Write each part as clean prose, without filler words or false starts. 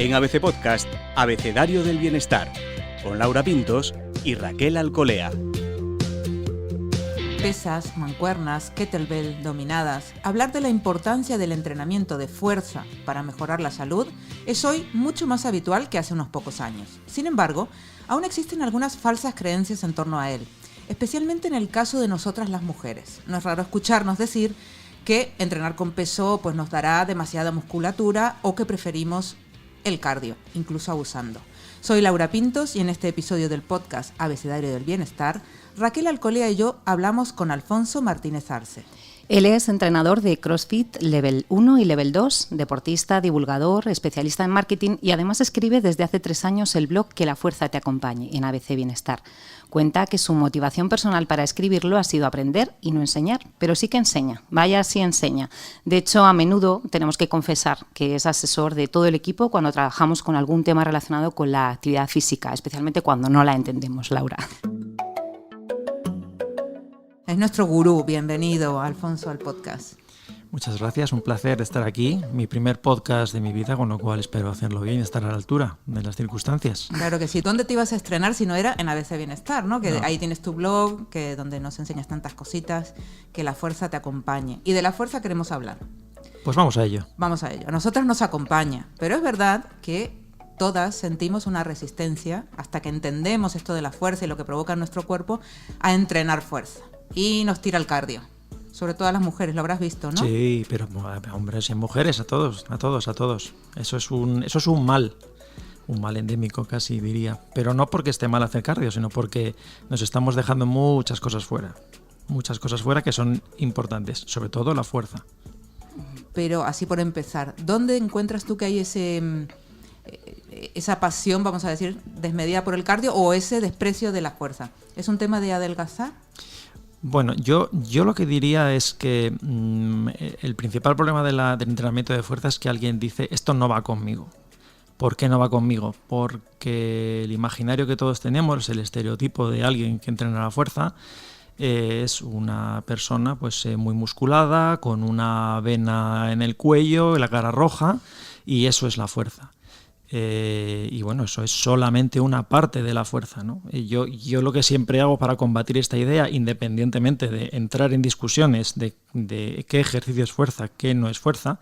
En ABC Podcast, Abecedario del Bienestar, con Laura Pintos y Raquel Alcolea. Pesas, mancuernas, kettlebell, dominadas. Hablar de la importancia del entrenamiento de fuerza para mejorar la salud es hoy mucho más habitual que hace unos pocos años. Sin embargo, aún existen algunas falsas creencias en torno a él, especialmente en el caso de nosotras las mujeres. No es raro escucharnos decir que entrenar con peso pues, nos dará demasiada musculatura o que preferimos el cardio, incluso abusando. Soy Laura Pintos y en este episodio del podcast Abecedario del Bienestar, Raquel Alcolea y yo hablamos con Alfonso Martínez Arce. Él es entrenador de CrossFit Level 1 y Level 2, deportista, divulgador, especialista en marketing y además escribe desde hace 3 años el blog Que la fuerza te acompañe en ABC Bienestar. Cuenta que su motivación personal para escribirlo ha sido aprender y no enseñar, pero sí que enseña, vaya sí enseña. De hecho, a menudo tenemos que confesar que es asesor de todo el equipo cuando trabajamos con algún tema relacionado con la actividad física, especialmente cuando no la entendemos, Laura. Es nuestro gurú. Bienvenido, Alfonso, al podcast. Muchas gracias, un placer estar aquí. Mi primer podcast de mi vida, con lo cual espero hacerlo bien y estar a la altura de las circunstancias. Claro que sí. ¿Dónde te ibas a estrenar si no era en ABC Bienestar, ¿no? Que No. Ahí tienes tu blog, que donde nos enseñas tantas cositas, que la fuerza te acompañe. Y de la fuerza queremos hablar. Pues vamos a ello. Vamos a ello. A nosotras nos acompaña, pero es verdad que todas sentimos una resistencia hasta que entendemos esto de la fuerza y lo que provoca en nuestro cuerpo a entrenar fuerza. Y nos tira el cardio. Sobre todo a las mujeres, lo habrás visto, ¿no? Sí, pero hombres y mujeres, a todos. Eso es un mal endémico casi diría. Pero no porque esté mal hacer cardio, sino porque nos estamos dejando muchas cosas fuera. Muchas cosas fuera que son importantes, sobre todo la fuerza. Pero así por empezar, ¿dónde encuentras tú que hay esa pasión, vamos a decir, desmedida por el cardio o ese desprecio de la fuerza? ¿Es un tema de adelgazar? Bueno, yo lo que diría es que el principal problema del entrenamiento de fuerza es que alguien dice, esto no va conmigo. ¿Por qué no va conmigo? Porque el imaginario que todos tenemos, el estereotipo de alguien que entrena la fuerza, es una persona pues muy musculada, con una vena en el cuello, la cara roja, y eso es la fuerza. Y bueno, eso es solamente una parte de la fuerza, ¿no? Yo lo que siempre hago para combatir esta idea, independientemente de entrar en discusiones de qué ejercicio es fuerza, qué no es fuerza,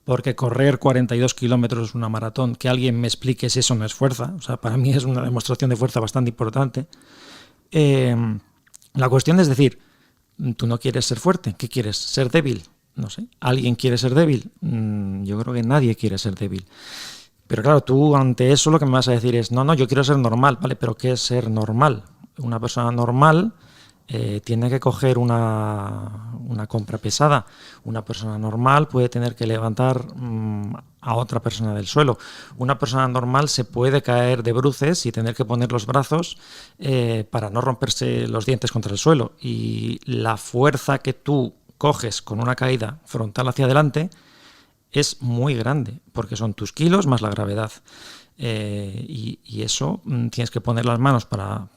porque correr 42 kilómetros una maratón, que alguien me explique si eso no es fuerza, o sea, para mí es una demostración de fuerza bastante importante. La cuestión es decir, tú no quieres ser fuerte, ¿qué quieres? ¿Ser débil? No sé, ¿alguien quiere ser débil? Yo creo que nadie quiere ser débil. Pero claro, tú ante eso lo que me vas a decir es, no, yo quiero ser normal, ¿vale? ¿Pero qué es ser normal? Una persona normal tiene que coger una compra pesada. Una persona normal puede tener que levantar a otra persona del suelo. Una persona normal se puede caer de bruces y tener que poner los brazos para no romperse los dientes contra el suelo. Y la fuerza que tú coges con una caída frontal hacia adelante es muy grande, porque son tus kilos más la gravedad. Y eso tienes que poner las manos para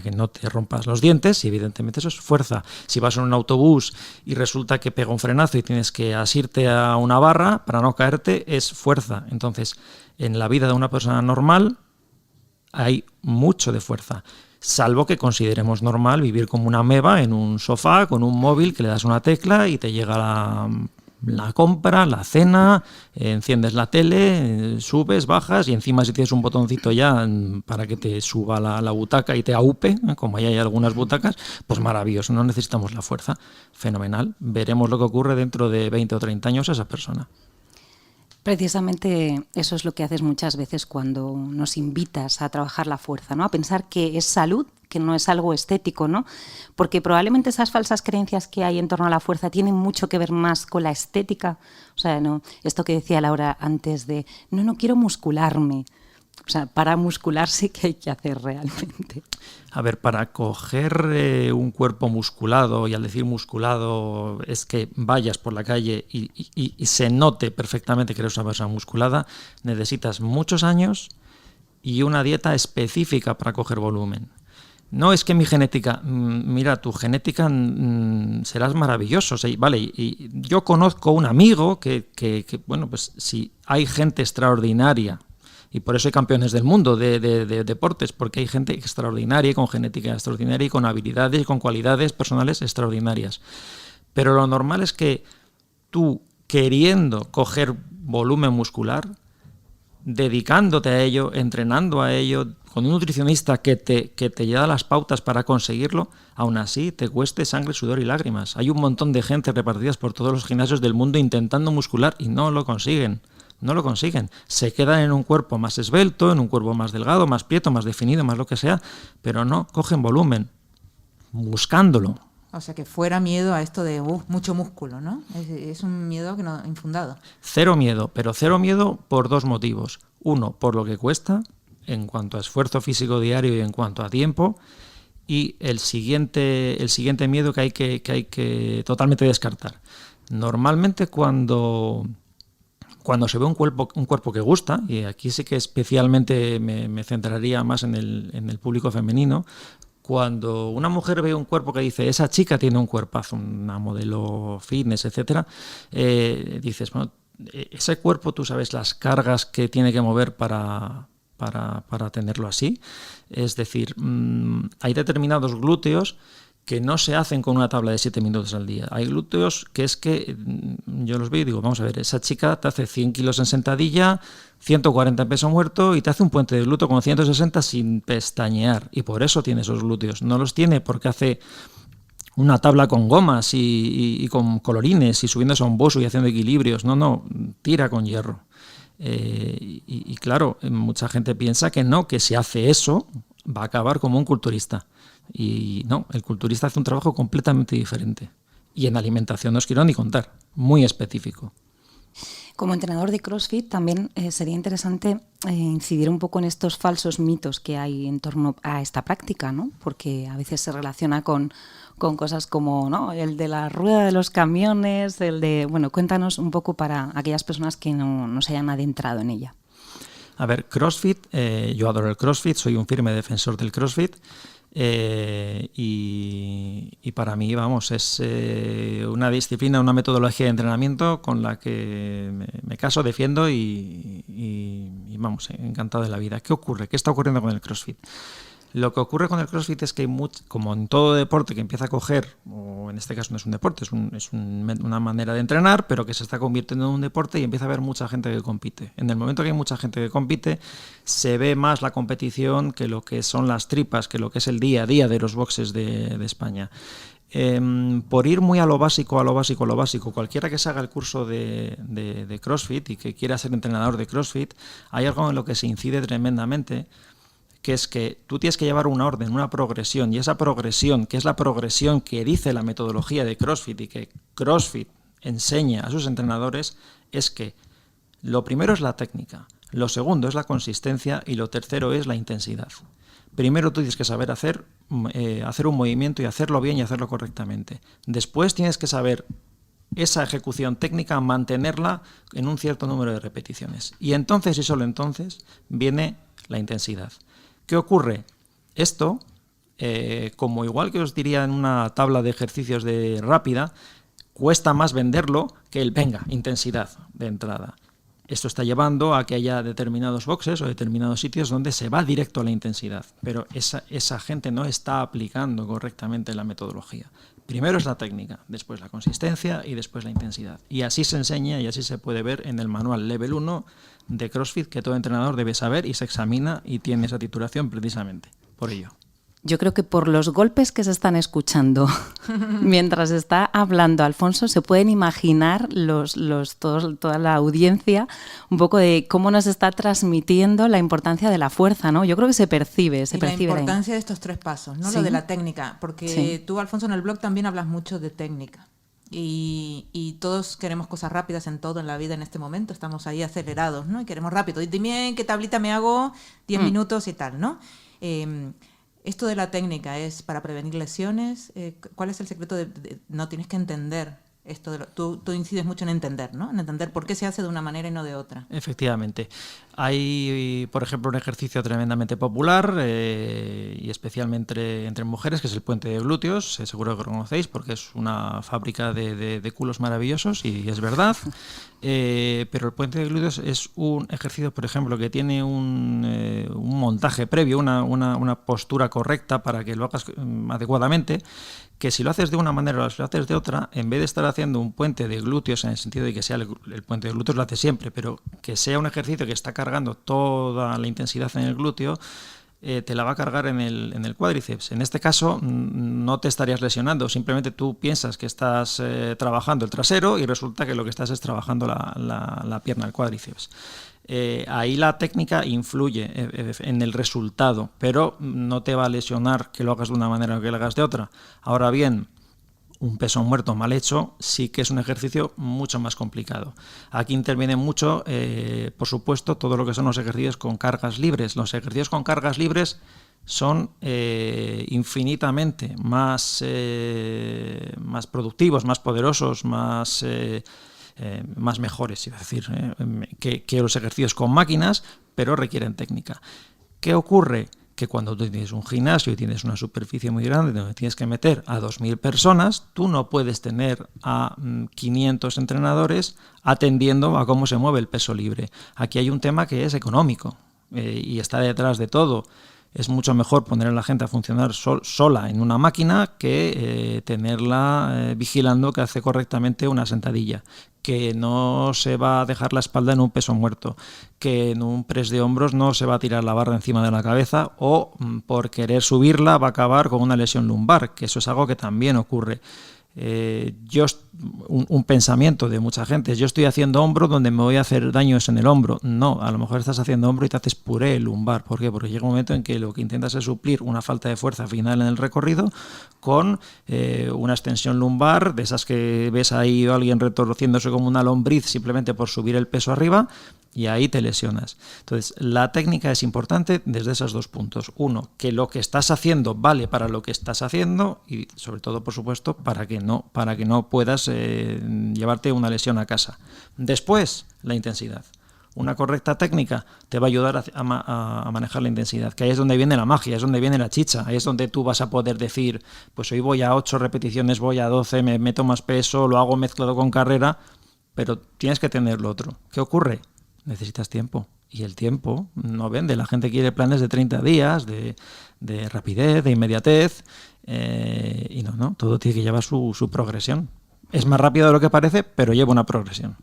que no te rompas los dientes, y evidentemente eso es fuerza. Si vas en un autobús y resulta que pega un frenazo y tienes que asirte a una barra para no caerte, es fuerza. Entonces, en la vida de una persona normal hay mucho de fuerza. Salvo que consideremos normal vivir como una ameba en un sofá con un móvil que le das una tecla y te llega la compra, la cena, enciendes la tele, subes, bajas y encima si tienes un botoncito ya para que te suba la butaca y te aupe, como ya hay algunas butacas, pues maravilloso, no necesitamos la fuerza, fenomenal. Veremos lo que ocurre dentro de 20 o 30 años a esa persona. Precisamente eso es lo que haces muchas veces cuando nos invitas a trabajar la fuerza, ¿no? A pensar que es salud, que no es algo estético, ¿no? Porque probablemente esas falsas creencias que hay en torno a la fuerza tienen mucho que ver más con la estética. O sea, no, esto que decía Laura antes de no quiero muscularme. O sea, para muscularse, ¿qué hay que hacer realmente? A ver, para coger un cuerpo musculado, y al decir musculado es que vayas por la calle y se note perfectamente que eres una persona musculada, necesitas muchos años y una dieta específica para coger volumen. No es que mi genética, mira, tu genética serás maravilloso, o sea, vale, y yo conozco un amigo que bueno, pues si hay gente extraordinaria Y por eso hay campeones del mundo de deportes, porque hay gente extraordinaria, con genética extraordinaria y con habilidades y con cualidades personales extraordinarias. Pero lo normal es que tú, queriendo coger volumen muscular, dedicándote a ello, entrenando a ello, con un nutricionista que te da las pautas para conseguirlo, aún así te cueste sangre, sudor y lágrimas. Hay un montón de gente repartidas por todos los gimnasios del mundo intentando muscular y no lo consiguen. No lo consiguen. Se quedan en un cuerpo más esbelto, en un cuerpo más delgado, más prieto, más definido, más lo que sea, pero no cogen volumen, buscándolo. O sea, que fuera miedo a esto de mucho músculo, ¿no? Es un miedo que no, infundado. Cero miedo, pero cero miedo por dos motivos. Uno, por lo que cuesta, en cuanto a esfuerzo físico diario y en cuanto a tiempo. Y el siguiente miedo que hay que totalmente descartar. Normalmente cuando se ve un cuerpo que gusta, y aquí sí que especialmente me centraría más en el público femenino, cuando una mujer ve un cuerpo que dice, esa chica tiene un cuerpazo, una modelo fitness, etcétera, dices, bueno, ese cuerpo tú sabes las cargas que tiene que mover para tenerlo así. Es decir, hay determinados glúteos que no se hacen con una tabla de 7 minutos al día. Hay glúteos que es que yo los veo y digo, vamos a ver, esa chica te hace 100 kilos en sentadilla, 140 en peso muerto y te hace un puente de glúteo con 160 sin pestañear. Y por eso tiene esos glúteos. No los tiene porque hace una tabla con gomas y con colorines y subiéndose a un bosu y haciendo equilibrios. No, tira con hierro. Y claro, mucha gente piensa que no, que si hace eso va a acabar como un culturista. Y no, el culturista hace un trabajo completamente diferente. Y en alimentación no os quiero ni contar, muy específico. Como entrenador de CrossFit también sería interesante incidir un poco en estos falsos mitos que hay en torno a esta práctica, ¿no? Porque a veces se relaciona con cosas como, ¿no?, el de la rueda de los camiones, el de... Bueno, cuéntanos un poco para aquellas personas que no se hayan adentrado en ella. A ver, CrossFit, yo adoro el CrossFit, soy un firme defensor del CrossFit. Y para mí, vamos, es una disciplina, una metodología de entrenamiento con la que me caso, defiendo y vamos, encantado de la vida. ¿Qué ocurre? ¿Qué está ocurriendo con el CrossFit? Lo que ocurre con el CrossFit es que hay como en todo deporte que empieza a coger, o en este caso no es un deporte, es una manera de entrenar, pero que se está convirtiendo en un deporte y empieza a haber mucha gente que compite. En el momento que hay mucha gente que compite, se ve más la competición que lo que son las tripas, que lo que es el día a día de los boxes de España. Por ir muy a lo básico, cualquiera que se haga el curso de CrossFit y que quiera ser entrenador de CrossFit, hay algo en lo que se incide tremendamente, que es que tú tienes que llevar una orden, una progresión, y esa progresión, que es la progresión que dice la metodología de CrossFit y que CrossFit enseña a sus entrenadores, es que lo primero es la técnica, lo segundo es la consistencia y lo tercero es la intensidad. Primero tú tienes que saber hacer un movimiento y hacerlo bien y hacerlo correctamente. Después tienes que saber esa ejecución técnica, mantenerla en un cierto número de repeticiones. Y entonces y solo entonces viene la intensidad. ¿Qué ocurre? Esto, como igual que os diría en una tabla de ejercicios de rápida, cuesta más venderlo que el venga, intensidad de entrada. Esto está llevando a que haya determinados boxes o determinados sitios donde se va directo a la intensidad, pero esa gente no está aplicando correctamente la metodología. Primero es la técnica, después la consistencia y después la intensidad. Y así se enseña y así se puede ver en el manual Level 1 de CrossFit que todo entrenador debe saber y se examina y tiene esa titulación precisamente por ello. Yo creo que por los golpes que se están escuchando mientras está hablando Alfonso, se pueden imaginar toda la audiencia un poco de cómo nos está transmitiendo la importancia de la fuerza, ¿no? Yo creo que se percibe. La importancia de estos 3 pasos, ¿no? ¿Sí? Lo de la técnica, porque sí. Tú, Alfonso, en el blog también hablas mucho de técnica. Y todos queremos cosas rápidas en todo en la vida en este momento, estamos ahí acelerados, ¿no? Y queremos rápido. Dime qué tablita me hago, 10 minutos y tal, ¿no? Esto de la técnica es para prevenir lesiones. ¿Cuál es el secreto no tienes que entender Tú incides mucho en entender, ¿no? En entender por qué se hace de una manera y no de otra. Efectivamente. Hay, por ejemplo, un ejercicio tremendamente popular y especialmente entre mujeres, que es el puente de glúteos. Seguro que lo conocéis porque es una fábrica de culos maravillosos y es verdad. Pero el puente de glúteos es un ejercicio, por ejemplo, que tiene un montaje previo, una postura correcta para que lo hagas adecuadamente, que si lo haces de una manera o si lo haces de otra, en vez de estar haciendo un puente de glúteos en el sentido de que sea el puente de glúteos lo hace siempre, pero que sea un ejercicio que está cargando toda la intensidad en el glúteo, te la va a cargar en el cuádriceps. En este caso no te estarías lesionando, simplemente tú piensas que estás trabajando el trasero y resulta que lo que estás es trabajando la pierna, el cuádriceps. Ahí la técnica influye en el resultado, pero no te va a lesionar que lo hagas de una manera o que lo hagas de otra. Ahora bien, un peso muerto mal hecho sí que es un ejercicio mucho más complicado. Aquí interviene mucho, por supuesto, todo lo que son los ejercicios con cargas libres. Los ejercicios con cargas libres son infinitamente más productivos, más poderosos, más mejores, es decir, que los ejercicios con máquinas, pero requieren técnica. ¿Qué ocurre? Que cuando tú tienes un gimnasio y tienes una superficie muy grande donde tienes que meter a 2.000 personas, tú no puedes tener a 500 entrenadores atendiendo a cómo se mueve el peso libre. Aquí hay un tema que es económico y está detrás de todo. Es mucho mejor poner a la gente a funcionar sola en una máquina que tenerla vigilando que hace correctamente una sentadilla, que no se va a dejar la espalda en un peso muerto, que en un press de hombros no se va a tirar la barra encima de la cabeza o por querer subirla va a acabar con una lesión lumbar, que eso es algo que también ocurre. Un pensamiento de mucha gente, yo estoy haciendo hombro donde me voy a hacer daños en el hombro. No, a lo mejor estás haciendo hombro y te haces puré lumbar. ¿Por qué? Porque llega un momento en que lo que intentas es suplir una falta de fuerza final en el recorrido con una extensión lumbar, de esas que ves ahí alguien retorciéndose como una lombriz simplemente por subir el peso arriba, y ahí te lesionas. Entonces, la técnica es importante desde esos dos puntos. Uno, que lo que estás haciendo vale para lo que estás haciendo y, sobre todo, por supuesto, para que no puedas llevarte una lesión a casa. Después, la intensidad. Una correcta técnica te va a ayudar a manejar la intensidad, que ahí es donde viene la magia, es donde viene la chicha, ahí es donde tú vas a poder decir, pues hoy voy a 8 repeticiones, voy a 12, me meto más peso, lo hago mezclado con carrera, pero tienes que tener lo otro. ¿Qué ocurre? Necesitas tiempo. Y el tiempo no vende. La gente quiere planes de 30 días, de rapidez, de inmediatez. Y no. Todo tiene que llevar su progresión. Es más rápido de lo que parece, pero lleva una progresión.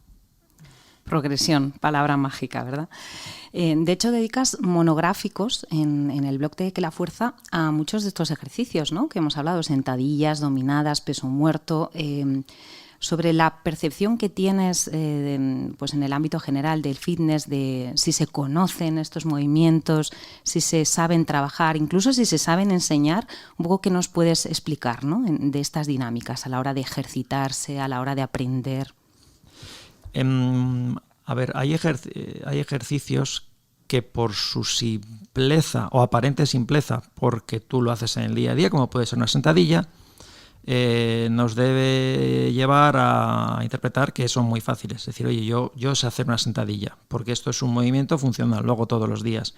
Progresión, palabra mágica, ¿verdad? De hecho, dedicas monográficos en el blog de Que la Fuerza a muchos de estos ejercicios, ¿no? Que hemos hablado, sentadillas, dominadas, peso muerto... sobre la percepción que tienes pues en el ámbito general del fitness, de si se conocen estos movimientos, si se saben trabajar, incluso si se saben enseñar, un poco que nos puedes explicar, ¿no? De estas dinámicas a la hora de ejercitarse, a la hora de aprender. A ver, hay ejercicios que por su simpleza o aparente simpleza, porque tú lo haces en el día a día, como puede ser una sentadilla, nos debe llevar a interpretar que son muy fáciles. Es decir, oye, yo sé hacer una sentadilla, porque esto es un movimiento funcional, lo hago todos los días.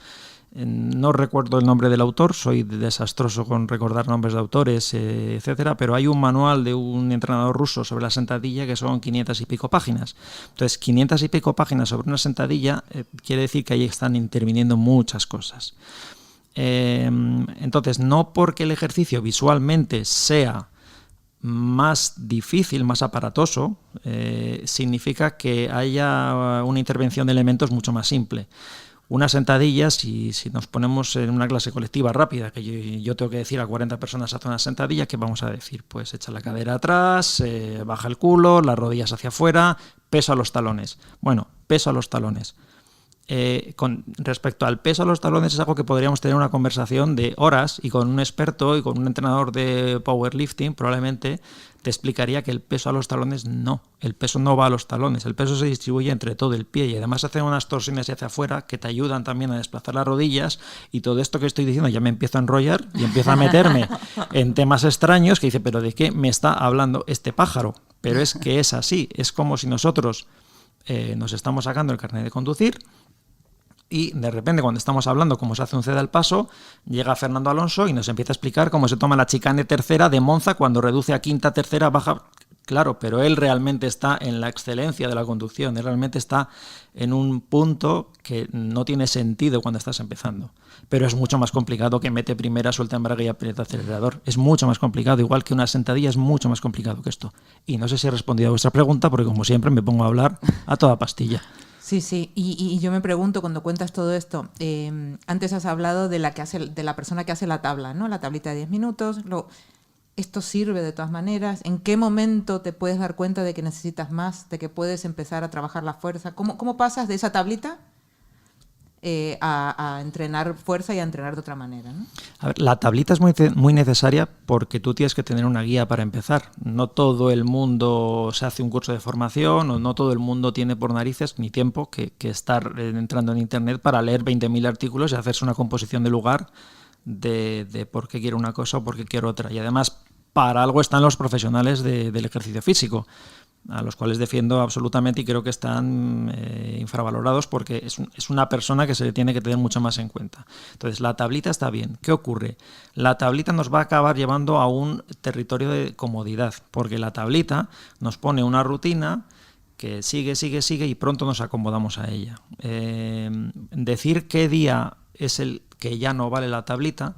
No recuerdo el nombre del autor, soy desastroso con recordar nombres de autores, etcétera, pero hay un manual de un entrenador ruso sobre la sentadilla que son 500 y pico páginas. Entonces, 500 y pico páginas sobre una sentadilla quiere decir que ahí están interviniendo muchas cosas. Entonces, no porque el ejercicio visualmente sea más difícil, más aparatoso, significa que haya una intervención de elementos mucho más simple. Una sentadilla, si nos ponemos en una clase colectiva rápida, que yo tengo que decir a 40 personas hacer una sentadilla, ¿qué vamos a decir? Pues echa la cadera atrás, baja el culo, las rodillas hacia afuera, peso a los talones. Bueno, peso a los talones. Con respecto al peso a los talones es algo que podríamos tener una conversación de horas y con un experto y con un entrenador de powerlifting probablemente te explicaría que el peso a los talones no, el peso no va a los talones, el peso se distribuye entre todo el pie y además hacen unas torsiones hacia afuera que te ayudan también a desplazar las rodillas y todo esto que estoy diciendo ya me empiezo a enrollar y empiezo a meterme en temas extraños que dice, pero ¿de qué me está hablando este pájaro? pero es que es así. Es como si nosotros nos estamos sacando el carnet de conducir y de repente cuando estamos hablando cómo se hace un ceda al paso, llega Fernando Alonso y nos empieza a explicar cómo se toma la chicane tercera de Monza cuando reduce a quinta, tercera, baja. Claro, pero él realmente está en la excelencia de la conducción, él realmente está en un punto que no tiene sentido cuando estás empezando. Pero es mucho más complicado que mete primera, suelta embrague y aprieta acelerador. Es mucho más complicado, igual que una sentadilla es mucho más complicado que esto. Y no sé si he respondido a vuestra pregunta, porque como siempre me pongo a hablar a toda pastilla. Sí, sí, y yo me pregunto cuando cuentas todo esto, antes has hablado de la persona que hace la tabla, ¿no? La tablita de 10 minutos, ¿esto sirve de todas maneras? ¿En qué momento te puedes dar cuenta de que necesitas más, de que puedes empezar a trabajar la fuerza? ¿Cómo pasas de esa tablita a entrenar fuerza y a entrenar de otra manera, ¿no? A ver, la tablita es muy necesaria porque tú tienes que tener una guía para empezar. No todo el mundo se hace un curso de formación o no todo el mundo tiene por narices ni tiempo que estar entrando en internet para leer 20.000 artículos y hacerse una composición de lugar de por qué quiero una cosa o por qué quiero otra. Y además, para algo están los profesionales del ejercicio físico, a los cuales defiendo absolutamente y creo que están infravalorados porque es una persona que se le tiene que tener mucho más en cuenta. Entonces, la tablita está bien. ¿Qué ocurre? La tablita nos va a acabar llevando a un territorio de comodidad, porque la tablita nos pone una rutina que sigue y pronto nos acomodamos a ella. Decir qué día es el que ya no vale la tablita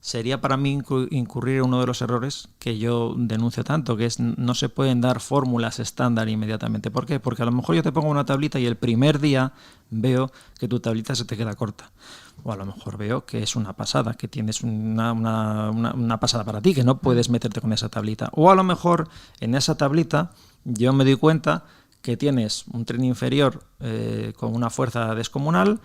sería para mí incurrir en uno de los errores que yo denuncio tanto, que es no se pueden dar fórmulas estándar inmediatamente. ¿Por qué? Porque a lo mejor yo te pongo una tablita y el primer día veo que tu tablita se te queda corta. O a lo mejor veo que es una pasada, que tienes una pasada para ti, que no puedes meterte con esa tablita. O a lo mejor en esa tablita yo me doy cuenta que tienes un tren inferior con una fuerza descomunal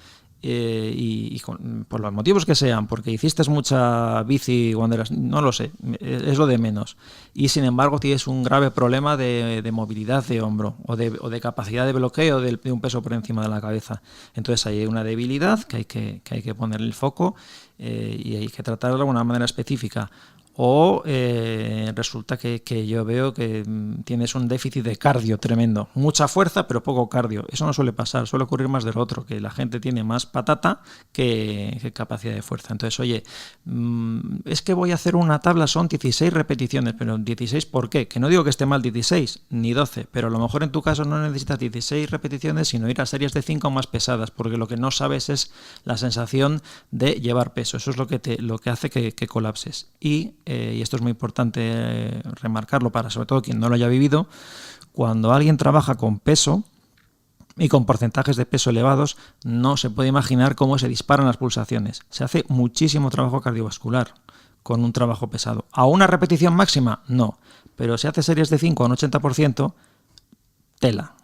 y por los motivos que sean, porque hiciste mucha bici cuando eras, no lo sé, es lo de menos. Y sin embargo tienes un grave problema de movilidad de hombro o de capacidad de bloqueo de un peso por encima de la cabeza. Entonces hay una debilidad que hay que ponerle el foco y hay que tratarla de una manera específica. O resulta que yo veo que tienes un déficit de cardio tremendo. Mucha fuerza, pero poco cardio. Eso no suele pasar, suele ocurrir más del otro, que la gente tiene más patata que capacidad de fuerza. Entonces, oye, es que voy a hacer una tabla, son 16 repeticiones, pero 16 ¿por qué? Que no digo que esté mal 16 ni 12, pero a lo mejor en tu caso no necesitas 16 repeticiones, sino ir a series de 5 más pesadas, porque lo que no sabes es la sensación de llevar peso. Eso es lo que hace que colapses. Y esto es muy importante remarcarlo para sobre todo quien no lo haya vivido, cuando alguien trabaja con peso y con porcentajes de peso elevados, no se puede imaginar cómo se disparan las pulsaciones. Se hace muchísimo trabajo cardiovascular con un trabajo pesado. ¿A una repetición máxima? No. Pero si hace series de 5 a un 80%, tela.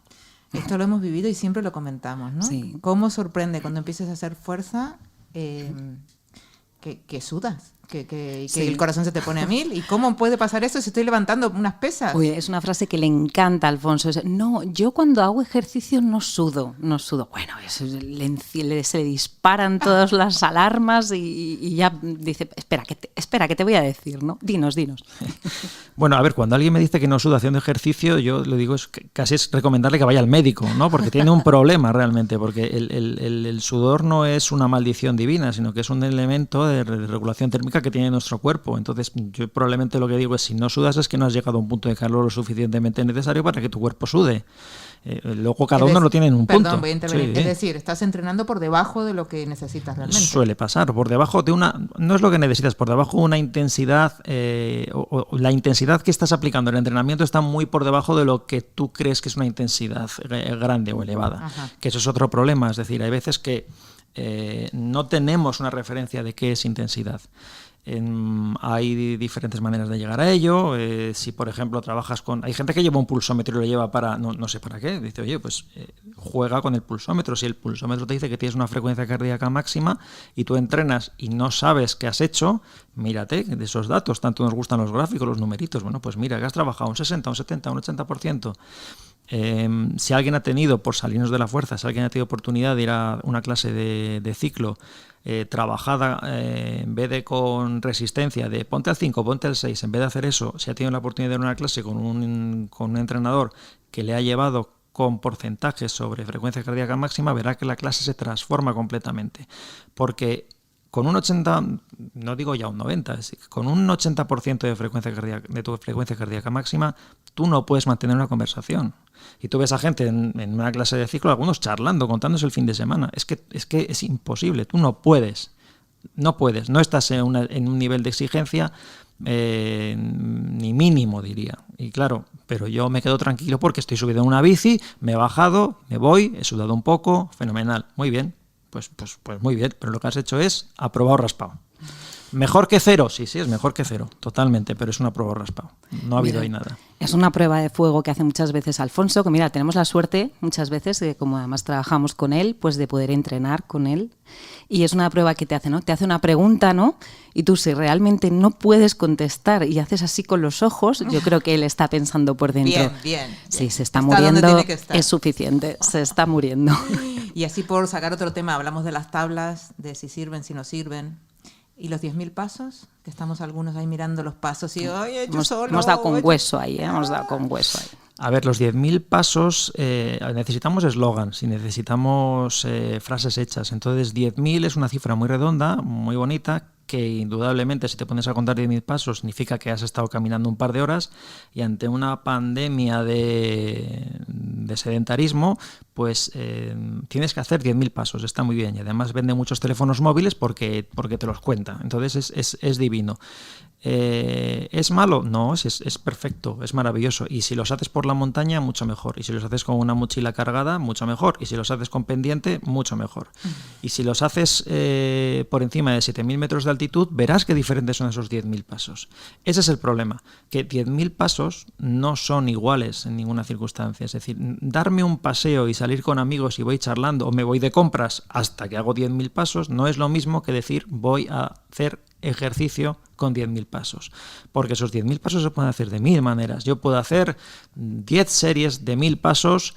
Esto lo hemos vivido y siempre lo comentamos, ¿no? Sí. ¿Cómo sorprende cuando empiezas a hacer fuerza que sudas? Que Sí. el corazón se te pone a 1000. ¿Y cómo puede pasar eso si estoy levantando unas pesas? Uy, es una frase que le encanta a Alfonso. No, yo cuando hago ejercicio no sudo. Bueno, se le disparan todas las alarmas y ya dice, espera, que te voy a decir, ¿no? Dinos. Bueno, a ver, cuando alguien me dice que no suda haciendo ejercicio, yo le digo casi es recomendarle que vaya al médico, ¿no? Porque tiene un problema realmente, porque el sudor no es una maldición divina, sino que es un elemento de regulación térmica que tiene nuestro cuerpo. Entonces, yo probablemente lo que digo es, si no sudas es que no has llegado a un punto de calor lo suficientemente necesario para que tu cuerpo sude. Luego cada uno lo tiene en un punto. Perdón, voy a intervenir. Sí. Es decir, estás entrenando por debajo de lo que necesitas realmente. Suele pasar, por debajo de no es lo que necesitas, por debajo de una intensidad, o la intensidad que estás aplicando en el entrenamiento está muy por debajo de lo que tú crees que es una intensidad grande o elevada. Ajá. Que eso es otro problema, es decir, hay veces que no tenemos una referencia de qué es intensidad. Hay diferentes maneras de llegar a ello. Si por ejemplo trabajas con... Hay gente que lleva un pulsómetro y lo lleva para... No sé para qué. Dice, oye, pues juega con el pulsómetro. Si el pulsómetro te dice que tienes una frecuencia cardíaca máxima y tú entrenas y no sabes qué has hecho, mírate de esos datos. Tanto nos gustan los gráficos, los numeritos. Bueno, pues mira que has trabajado un 60, un 70, un 80%. Si alguien ha tenido, por salirnos de la fuerza, si alguien ha tenido oportunidad de ir a una clase de ciclo trabajada, en vez de con resistencia, de ponte al 5, ponte al 6, en vez de hacer eso, si ha tenido la oportunidad de ir a una clase con un entrenador que le ha llevado con porcentajes sobre frecuencia cardíaca máxima, verá que la clase se transforma completamente. Porque con un 80, no digo ya un 90, con un 80% de frecuencia cardíaca, de tu frecuencia cardíaca máxima, tú no puedes mantener una conversación. Y tú ves a gente en una clase de ciclo, algunos charlando, contándose el fin de semana. Es que es imposible, tú no puedes, no estás en un nivel de exigencia ni mínimo, diría. Y claro, pero yo me quedo tranquilo porque estoy subido en una bici, me he bajado, me voy, he sudado un poco, fenomenal, muy bien. Pues muy bien, pero lo que has hecho es aprobado raspado. ¿Mejor que cero? Sí, es mejor que cero, totalmente, pero es un aprobado raspado. No ha habido ahí nada. Es una prueba de fuego que hace muchas veces Alfonso, que mira, tenemos la suerte muchas veces, que como además trabajamos con él, pues de poder entrenar con él. Y es una prueba que te hace, ¿no? Te hace una pregunta, ¿no? Y tú, si realmente no puedes contestar y haces así con los ojos, yo creo que él está pensando por dentro. Bien. Sí, se está muriendo, es suficiente, se está muriendo. Y así por sacar otro tema, hablamos de las tablas, de si sirven, si no sirven. ¿Y los 10.000 pasos? Que estamos algunos ahí mirando los pasos y oye, yo solo... Hemos dado con hueso ahí, hemos dado con hueso ahí. A ver, los 10.000 pasos, necesitamos eslogans y necesitamos frases hechas. Entonces, 10.000 es una cifra muy redonda, muy bonita, que indudablemente si te pones a contar 10.000 pasos significa que has estado caminando un par de horas, y ante una pandemia de sedentarismo, pues tienes que hacer 10.000 pasos, está muy bien, y además vende muchos teléfonos móviles porque te los cuenta, entonces es divino. ¿Es malo? No, es perfecto, es maravilloso, y si los haces por la montaña, mucho mejor, y si los haces con una mochila cargada, mucho mejor, y si los haces con pendiente, mucho mejor, y si los haces por encima de 7.000 metros de altitud, verás qué diferentes son esos 10.000 pasos. Ese es el problema, que 10.000 pasos no son iguales en ninguna circunstancia, es decir, darme un paseo y salir con amigos y voy charlando, o me voy de compras hasta que hago 10.000 pasos, no es lo mismo que decir voy a hacer ejercicio con 10.000 pasos, porque esos 10.000 pasos se pueden hacer de 1.000 maneras. Yo puedo hacer 10 series de 1.000 pasos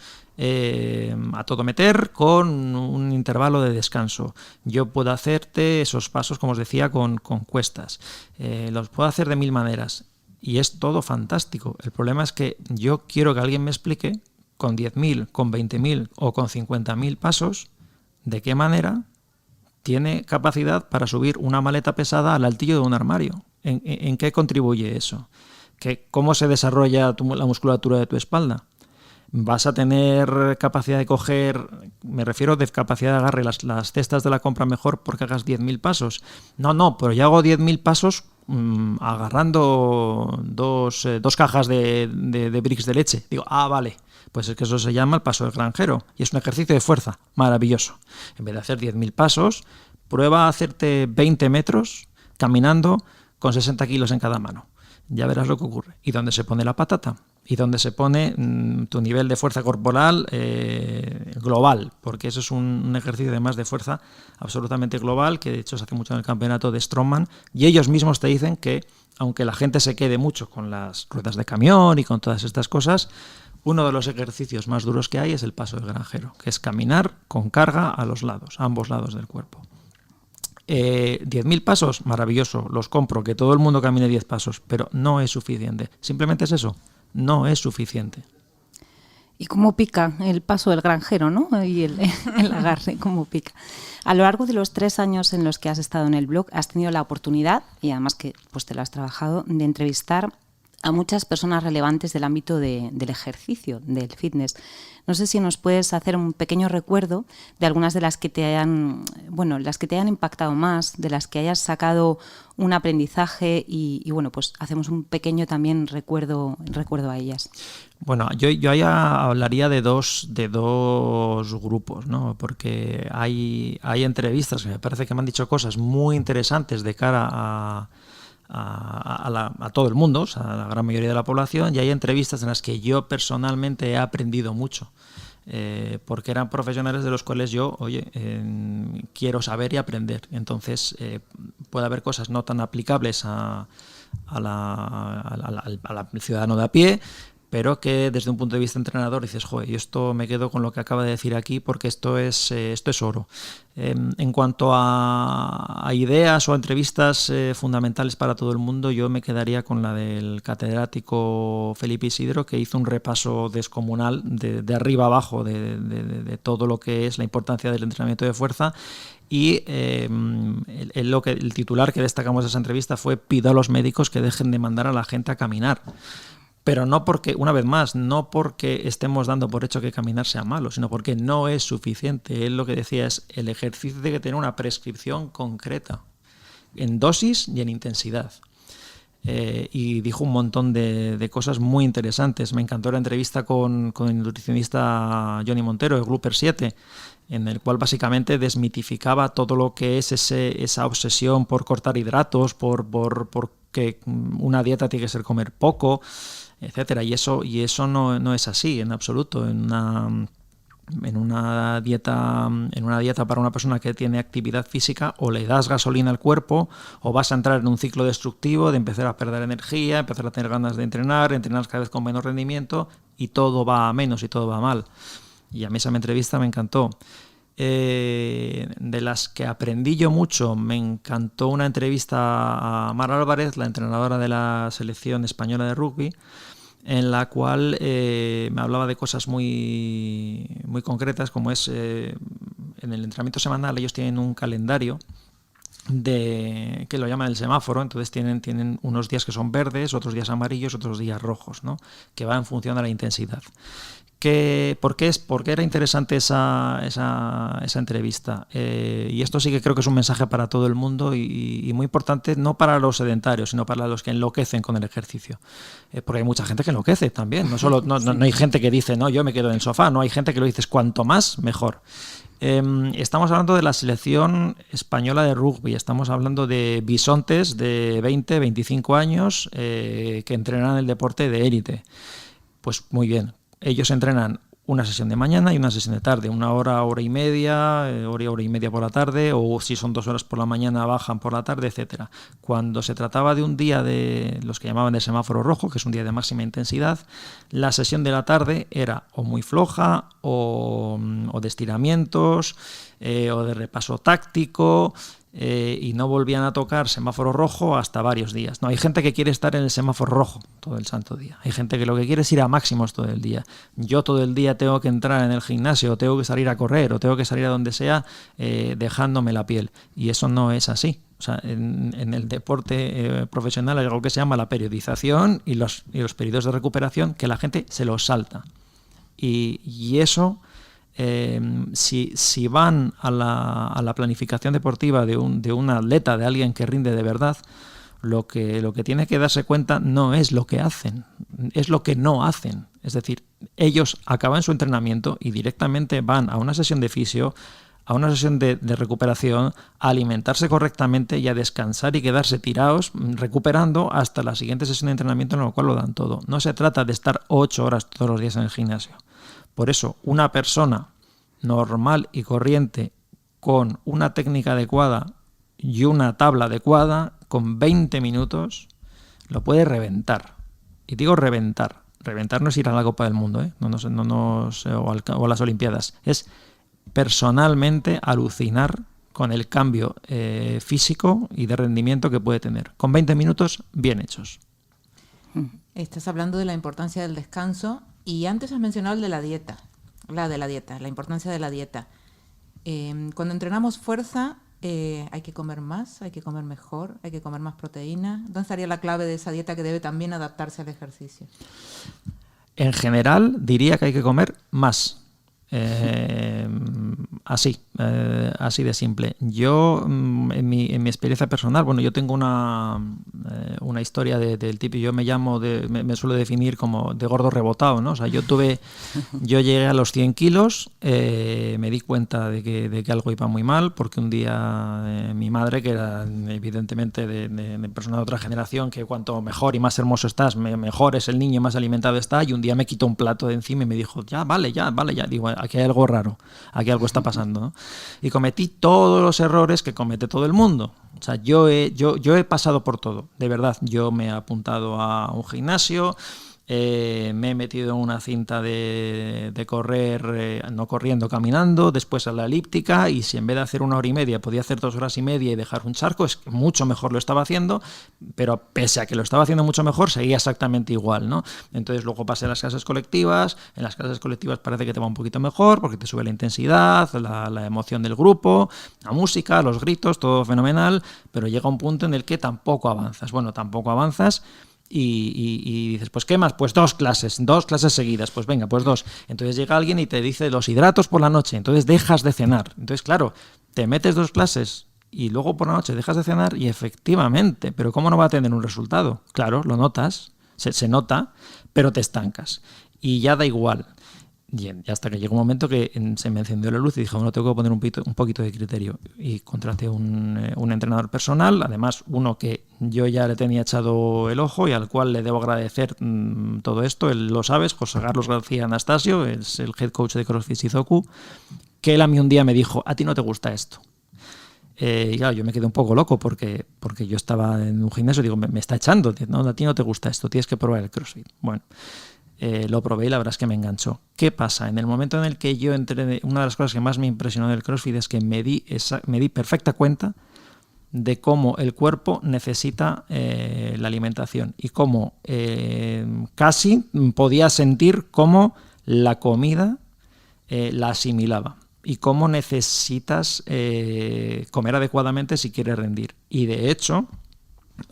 a todo meter con un intervalo de descanso. Yo puedo hacerte esos pasos, como os decía, con cuestas. Los puedo hacer de 1.000 maneras y es todo fantástico. El problema es que yo quiero que alguien me explique con 10.000, con 20.000 o con 50.000 pasos de qué manera tiene capacidad para subir una maleta pesada al altillo de un armario. ¿En qué contribuye eso? ¿Cómo se desarrolla la musculatura de tu espalda? ¿Vas a tener capacidad de coger, me refiero de capacidad de agarre, las cestas de la compra mejor porque hagas 10.000 pasos? No, pero yo hago 10.000 pasos agarrando dos cajas de bricks de leche. Digo, vale. Pues es que eso se llama el paso del granjero y es un ejercicio de fuerza maravilloso. En vez de hacer 10.000 pasos, prueba a hacerte 20 metros caminando con 60 kilos en cada mano. Ya verás lo que ocurre. ¿Y dónde se pone la patata? ¿Y dónde se pone tu nivel de fuerza corporal global? Porque eso es un ejercicio además de fuerza absolutamente global, que de hecho se hace mucho en el campeonato de Strongman, y ellos mismos te dicen que, aunque la gente se quede mucho con las ruedas de camión y con todas estas cosas, uno de los ejercicios más duros que hay es el paso del granjero, que es caminar con carga a los lados, a ambos lados del cuerpo. 10.000 pasos, maravilloso, los compro, que todo el mundo camine 10 pasos, pero no es suficiente. Simplemente es eso, no es suficiente. Y cómo pica el paso del granjero, ¿no? Y el agarre, cómo pica. A lo largo de los 3 años en los que has estado en el blog, has tenido la oportunidad, y además que pues te lo has trabajado, de entrevistar a muchas personas relevantes del ámbito del ejercicio, del fitness. No sé si nos puedes hacer un pequeño recuerdo de algunas de las que te hayan impactado más, de las que hayas sacado un aprendizaje y bueno, pues hacemos un pequeño también recuerdo a ellas. Bueno, yo ya hablaría de dos grupos, ¿no? Porque hay entrevistas que me parece que me han dicho cosas muy interesantes de cara a todo el mundo, o sea, a la gran mayoría de la población, y hay entrevistas en las que yo personalmente he aprendido mucho, porque eran profesionales de los cuales yo, quiero saber y aprender. Entonces, puede haber cosas no tan aplicables al ciudadano de a pie, pero que desde un punto de vista entrenador dices, joder, yo esto me quedo con lo que acaba de decir aquí porque esto es oro. En cuanto a ideas o a entrevistas fundamentales para todo el mundo, yo me quedaría con la del catedrático Felipe Isidro, que hizo un repaso descomunal de arriba abajo de todo lo que es la importancia del entrenamiento de fuerza. Y el titular que destacamos de esa entrevista fue: pido a los médicos que dejen de mandar a la gente a caminar. Pero no porque, una vez más, no porque estemos dando por hecho que caminar sea malo, sino porque no es suficiente. Él lo que decía es: el ejercicio tiene que tener una prescripción concreta, en dosis y en intensidad. Y dijo un montón de cosas muy interesantes. Me encantó la entrevista con el nutricionista Johnny Montero, de Grouper 7, en el cual básicamente desmitificaba todo lo que es esa obsesión por cortar hidratos, por que una dieta tiene que ser comer poco, etcétera. Y eso no es así en absoluto. En una dieta para una persona que tiene actividad física, o le das gasolina al cuerpo o vas a entrar en un ciclo destructivo de empezar a perder energía, empezar a tener ganas de entrenar cada vez con menos rendimiento, y todo va a menos y todo va mal. Y a mí esa entrevista me encantó. De las que aprendí yo mucho, me encantó una entrevista a Mar Álvarez, la entrenadora de la selección española de rugby, en la cual me hablaba de cosas muy, muy concretas, como es en el entrenamiento semanal ellos tienen un calendario que lo llaman el semáforo. Entonces tienen unos días que son verdes, otros días amarillos, otros días rojos, ¿no? Que va en función de la intensidad. ¿Por qué era interesante esa entrevista? Y esto sí que creo que es un mensaje para todo el mundo y muy importante, no para los sedentarios, sino para los que enloquecen con el ejercicio. Porque hay mucha gente que enloquece también. No hay gente que dice, no, yo me quedo en el sofá. No, hay gente que lo dice, cuanto más, mejor. Estamos hablando de la selección española de rugby. Estamos hablando de bisontes de 20, 25 años que entrenan el deporte de élite. Pues muy bien. Ellos entrenan una sesión de mañana y una sesión de tarde, 1 hora, hora y media, hora y media por la tarde, o si son 2 horas por la mañana bajan por la tarde, etcétera. Cuando se trataba de un día de los que llamaban de semáforo rojo, que es un día de máxima intensidad, la sesión de la tarde era o muy floja o de estiramientos o de repaso táctico. Y no volvían a tocar semáforo rojo hasta varios días. No, hay gente que quiere estar en el semáforo rojo todo el santo día. Hay gente que lo que quiere es ir a máximos todo el día. Yo todo el día tengo que entrar en el gimnasio, o tengo que salir a correr, o tengo que salir a donde sea dejándome la piel. Y eso no es así. O sea, en el deporte profesional hay algo que se llama la periodización y los periodos de recuperación, que la gente se los salta. Y eso... Si van a la planificación deportiva de un atleta, de alguien que rinde de verdad, lo que tiene que darse cuenta no es lo que hacen, es lo que no hacen. Es decir, ellos acaban su entrenamiento y directamente van a una sesión de fisio, a una sesión de recuperación, a alimentarse correctamente y a descansar y quedarse tirados recuperando hasta la siguiente sesión de entrenamiento, en la cual lo dan todo. No se trata de estar 8 horas todos los días en el gimnasio. Por eso, una persona normal y corriente con una técnica adecuada y una tabla adecuada, con 20 minutos, lo puede reventar. Y digo reventar. Reventar no es ir a la Copa del Mundo, o a las Olimpiadas. Es personalmente alucinar con el cambio físico y de rendimiento que puede tener. Con 20 minutos bien hechos. Estás hablando de la importancia del descanso. Y antes has mencionado la importancia de la dieta. Cuando entrenamos fuerza, hay que comer más, hay que comer mejor, hay que comer más proteína. ¿Dónde estaría la clave de esa dieta que debe también adaptarse al ejercicio? En general, diría que hay que comer más. Así de simple. Yo, en mi experiencia personal, yo tengo una historia del tipo, yo me suelo definir como de gordo rebotado, ¿no? O sea, yo llegué a los 100 kilos, me di cuenta de que algo iba muy mal, porque un día mi madre, que era evidentemente de persona de otra generación, que cuanto mejor y más hermoso estás, mejor es el niño, más alimentado está, y un día me quitó un plato de encima y me dijo, ya, vale, digo, aquí hay algo raro, aquí algo está pasando, ¿no? Y cometí todos los errores que comete todo el mundo. O sea, yo he pasado por todo, de verdad. Yo me he apuntado a un gimnasio, me he metido en una cinta de correr, no corriendo, caminando, después a la elíptica, y si en vez de hacer 1 hora y media podía hacer 2 horas y media y dejar un charco, es que mucho mejor lo estaba haciendo, pero pese a que lo estaba haciendo mucho mejor, seguía exactamente igual, ¿no? Entonces luego pasé a las clases colectivas. En las clases colectivas parece que te va un poquito mejor porque te sube la intensidad, la emoción del grupo, la música, los gritos, todo fenomenal, pero llega un punto en el que tampoco avanzas. Bueno, tampoco avanzas. Y dices, pues ¿qué más? Pues 2 clases seguidas, pues venga, pues 2. Entonces llega alguien y te dice los hidratos por la noche, entonces dejas de cenar. Entonces, claro, te metes 2 clases y luego por la noche dejas de cenar y efectivamente, pero ¿cómo no va a tener un resultado? Claro, lo notas, se nota, pero te estancas y ya da igual. Y hasta que llegó un momento que se me encendió la luz y dije, bueno, tengo que poner un poquito de criterio. Y contraté un entrenador personal, además uno que yo ya le tenía echado el ojo y al cual le debo agradecer todo esto. Él lo sabe, José Carlos García Anastasio, es el head coach de CrossFit Shizuoku, que él a mí un día me dijo, a ti no te gusta esto. Y claro, yo me quedé un poco loco porque yo estaba en un gimnasio y digo, me está echando, ¿no? A ti no te gusta esto, tienes que probar el CrossFit. Bueno, lo probé y la verdad es que me enganchó. ¿Qué pasa? En el momento en el que yo entré, una de las cosas que más me impresionó del CrossFit es que me di perfecta cuenta de cómo el cuerpo necesita la alimentación y cómo casi podía sentir cómo la comida la asimilaba y cómo necesitas comer adecuadamente si quieres rendir. Y de hecho,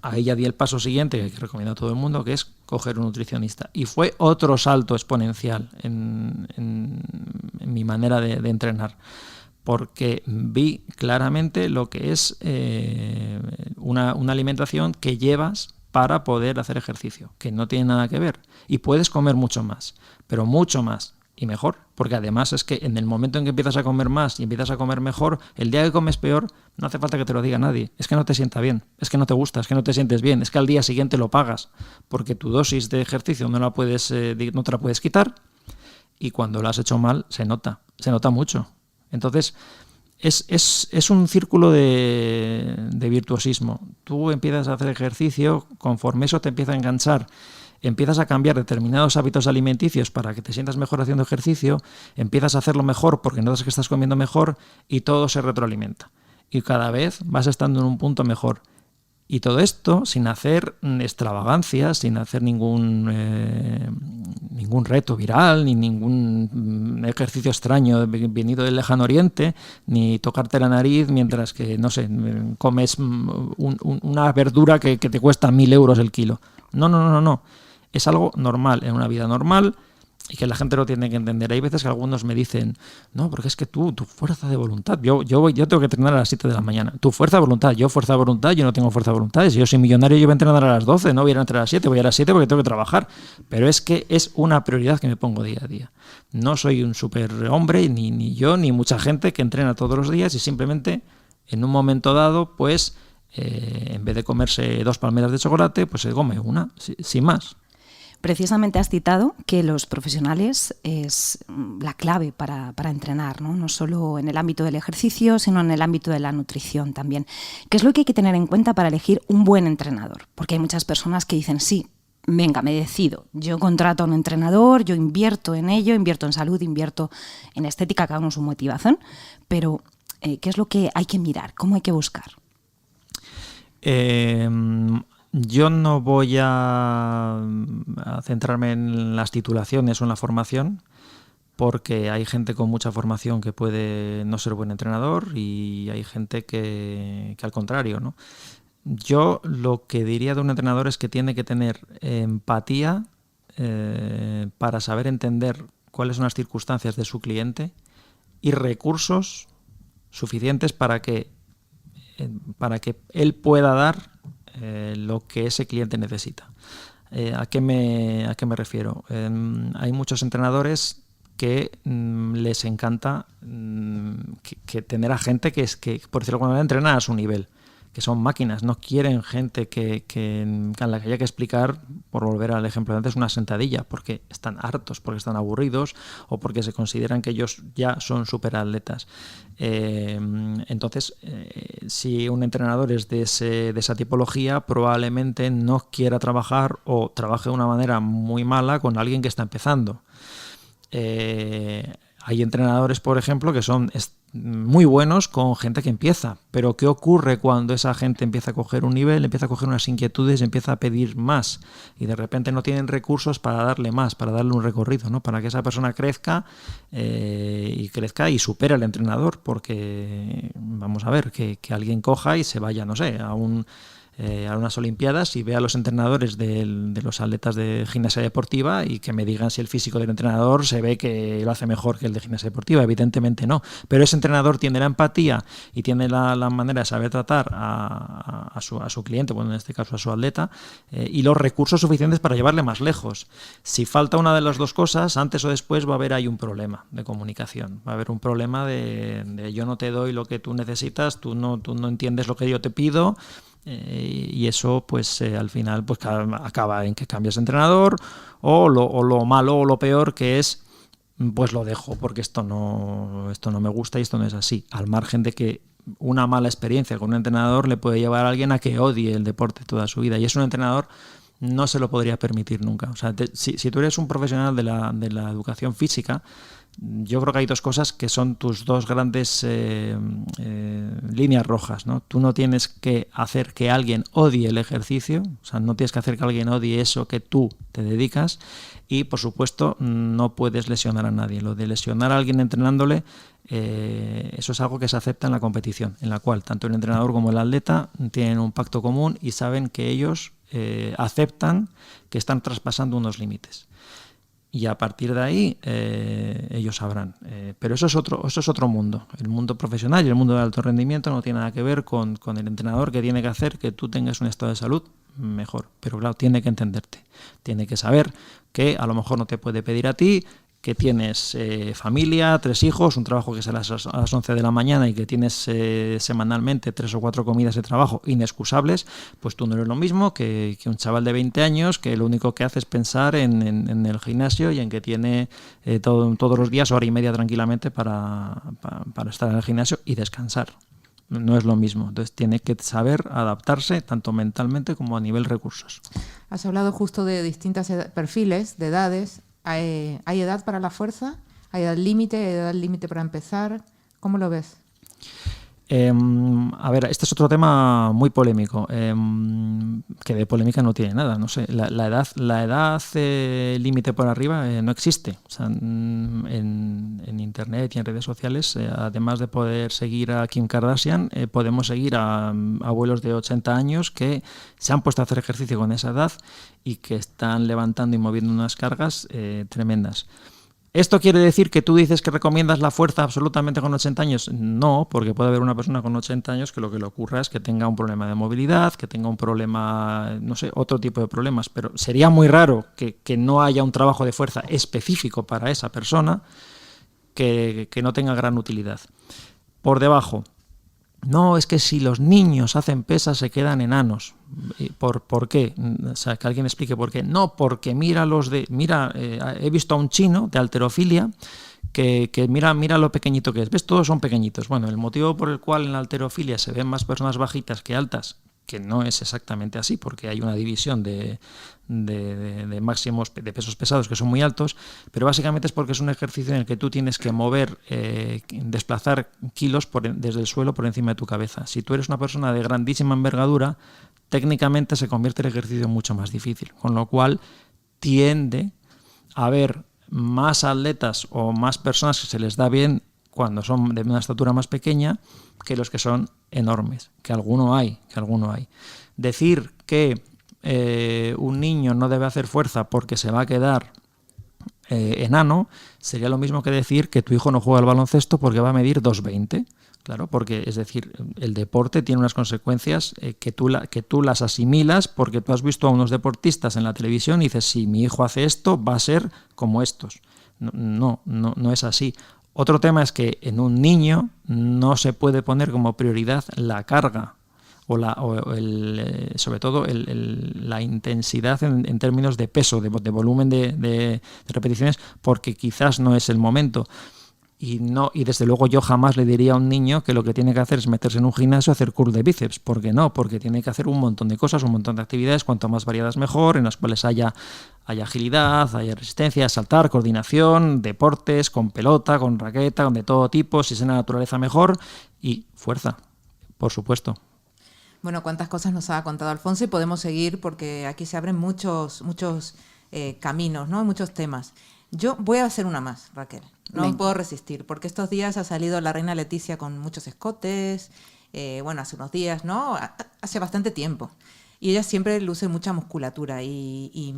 ahí ya di el paso siguiente que recomiendo a todo el mundo, que es coger un nutricionista. Y fue otro salto exponencial en mi manera de entrenar, porque vi claramente lo que es una alimentación que llevas para poder hacer ejercicio, que no tiene nada que ver. Y puedes comer mucho más, pero mucho más. Y mejor, porque además es que en el momento en que empiezas a comer más y empiezas a comer mejor, el día que comes peor, no hace falta que te lo diga nadie. Es que no te sienta bien, es que no te gusta, es que no te sientes bien, es que al día siguiente lo pagas, porque tu dosis de ejercicio no te la puedes quitar, y cuando lo has hecho mal se nota mucho. Entonces es un círculo de virtuosismo. Tú empiezas a hacer ejercicio, conforme eso te empieza a enganchar, empiezas a cambiar determinados hábitos alimenticios para que te sientas mejor haciendo ejercicio, empiezas a hacerlo mejor porque notas que estás comiendo mejor y todo se retroalimenta. Y cada vez vas estando en un punto mejor. Y todo esto sin hacer extravagancias, sin hacer ningún reto viral, ni ningún ejercicio extraño venido del lejano oriente, ni tocarte la nariz mientras que, no sé, comes una verdura que te cuesta 1.000 euros el kilo. No. Es algo normal, en una vida normal, y que la gente lo tiene que entender. Hay veces que algunos me dicen, no, porque es que tu fuerza de voluntad, yo tengo que entrenar a las 7 de la mañana. Tu fuerza de voluntad, yo no tengo fuerza de voluntad. Si yo soy millonario, yo voy a entrenar a las 12, no voy a entrenar a las 7, voy a las 7 porque tengo que trabajar. Pero es que es una prioridad que me pongo día a día. No soy un superhombre, ni yo, ni mucha gente que entrena todos los días y simplemente en un momento dado, pues, en vez de comerse 2 palmeras de chocolate, pues se come una, sin más. Precisamente has citado que los profesionales es la clave para entrenar, ¿no? No solo en el ámbito del ejercicio, sino en el ámbito de la nutrición también. ¿Qué es lo que hay que tener en cuenta para elegir un buen entrenador? Porque hay muchas personas que dicen, sí, venga, me decido, yo contrato a un entrenador, yo invierto en ello, invierto en salud, invierto en estética, cada uno su motivación, pero ¿qué es lo que hay que mirar? ¿Cómo hay que buscar? Yo no voy a centrarme en las titulaciones o en la formación, porque hay gente con mucha formación que puede no ser buen entrenador y hay gente que al contrario, ¿no? Yo lo que diría de un entrenador es que tiene que tener empatía para saber entender cuáles son las circunstancias de su cliente y recursos suficientes para que él pueda dar lo que ese cliente necesita. ¿A qué me refiero? Hay muchos entrenadores que les encanta que tener a gente que, por decirlo de alguna manera, entrena a su nivel. son máquinas, no quieren gente a la que haya que explicar, por volver al ejemplo de antes, una sentadilla, porque están hartos, porque están aburridos o porque se consideran que ellos ya son superatletas. Entonces, si un entrenador es de esa tipología, probablemente no quiera trabajar o trabaje de una manera muy mala con alguien que está empezando. Hay entrenadores, por ejemplo, que son muy buenos con gente que empieza, pero ¿qué ocurre cuando esa gente empieza a coger un nivel, empieza a coger unas inquietudes, empieza a pedir más y de repente no tienen recursos para darle más, para darle un recorrido, ¿no? Para que esa persona crezca y supere al entrenador? Porque vamos a ver, que alguien coja y se vaya, no sé, a unas Olimpiadas y vea a los entrenadores de los atletas de gimnasia deportiva y que me digan si el físico del entrenador se ve que lo hace mejor que el de gimnasia deportiva. Evidentemente no, pero ese entrenador tiene la empatía y tiene la manera de saber tratar a su cliente, bueno, en este caso a su atleta, y los recursos suficientes para llevarle más lejos. Si falta una de las dos cosas, antes o después va a haber ahí un problema de comunicación, va a haber un problema de yo no te doy lo que tú necesitas, tú no entiendes lo que yo te pido. Y eso pues al final pues acaba en que cambias de entrenador o lo malo o lo peor que es pues lo dejo porque esto no me gusta y esto no es así, al margen de que una mala experiencia con un entrenador le puede llevar a alguien a que odie el deporte toda su vida, y es un entrenador no se lo podría permitir nunca. O sea, si tú eres un profesional de la educación física, yo creo que hay dos cosas que son tus dos grandes líneas rojas, ¿no? Tú no tienes que hacer que alguien odie el ejercicio, o sea, no tienes que hacer que alguien odie eso que tú te dedicas, y por supuesto no puedes lesionar a nadie. Lo de lesionar a alguien entrenándole, eso es algo que se acepta en la competición, en la cual tanto el entrenador como el atleta tienen un pacto común y saben que ellos aceptan que están traspasando unos límites. Y a partir de ahí ellos sabrán. Pero eso es otro mundo. El mundo profesional y el mundo del alto rendimiento no tiene nada que ver con el entrenador que tiene que hacer que tú tengas un estado de salud mejor. Pero claro, tiene que entenderte. Tiene que saber que a lo mejor no te puede pedir a ti, que tienes familia, 3 hijos, un trabajo que es a las 11 de la mañana y que tienes semanalmente 3 o 4 comidas de trabajo inexcusables, pues tú no eres lo mismo que un chaval de 20 años que lo único que hace es pensar en el gimnasio y en que tiene todos los días hora y media tranquilamente para estar en el gimnasio y descansar. No es lo mismo. Entonces tiene que saber adaptarse tanto mentalmente como a nivel recursos. Has hablado justo de distintos perfiles, de edades. ¿Hay edad para la fuerza? ¿Hay edad límite para empezar? ¿Cómo lo ves? A ver, este es otro tema muy polémico, que de polémica no tiene nada. No sé, la edad límite por arriba no existe. O sea, en internet y en redes sociales, además de poder seguir a Kim Kardashian, podemos seguir a abuelos de 80 años que se han puesto a hacer ejercicio con esa edad y que están levantando y moviendo unas cargas tremendas. ¿Esto quiere decir que tú dices que recomiendas la fuerza absolutamente con 80 años? No, porque puede haber una persona con 80 años que lo que le ocurra es que tenga un problema de movilidad, que tenga un problema, no sé, otro tipo de problemas, pero sería muy raro que no haya un trabajo de fuerza específico para esa persona que no tenga gran utilidad. Por debajo, no, es que si los niños hacen pesas se quedan enanos. ¿Por qué? O sea, que alguien explique por qué. No, porque he visto a un chino de halterofilia que mira lo pequeñito que es. ¿Ves? Todos son pequeñitos. Bueno, el motivo por el cual en la halterofilia se ven más personas bajitas que altas, que no es exactamente así, porque hay una división de máximos de pesos pesados que son muy altos, pero básicamente es porque es un ejercicio en el que tú tienes que mover, desplazar kilos desde el suelo por encima de tu cabeza. Si tú eres una persona de grandísima envergadura, técnicamente se convierte el ejercicio mucho más difícil, con lo cual tiende a haber más atletas o más personas que se les da bien cuando son de una estatura más pequeña que los que son enormes, que alguno hay. Decir que un niño no debe hacer fuerza porque se va a quedar enano sería lo mismo que decir que tu hijo no juega al baloncesto porque va a medir 2,20. Claro, porque es decir, el deporte tiene unas consecuencias que tú las asimilas porque tú has visto a unos deportistas en la televisión y dices, si mi hijo hace esto, va a ser como estos. No es así. Otro tema es que en un niño no se puede poner como prioridad la carga sobre todo la intensidad en términos de peso, de volumen de repeticiones, porque quizás no es el momento. Y desde luego yo jamás le diría a un niño que lo que tiene que hacer es meterse en un gimnasio a hacer curl de bíceps. ¿Por qué no? Porque tiene que hacer un montón de cosas, un montón de actividades, cuanto más variadas mejor, en las cuales haya agilidad, haya resistencia, saltar, coordinación, deportes, con pelota, con raqueta, con de todo tipo, si es en la naturaleza mejor, y fuerza, por supuesto. Bueno, cuántas cosas nos ha contado Alfonso y podemos seguir porque aquí se abren muchos caminos, ¿no? Muchos temas. Yo voy a hacer una más, Raquel. No me puedo resistir, porque estos días ha salido la reina Leticia con muchos escotes, hace unos días, ¿no? Hace bastante tiempo. Y ella siempre luce mucha musculatura y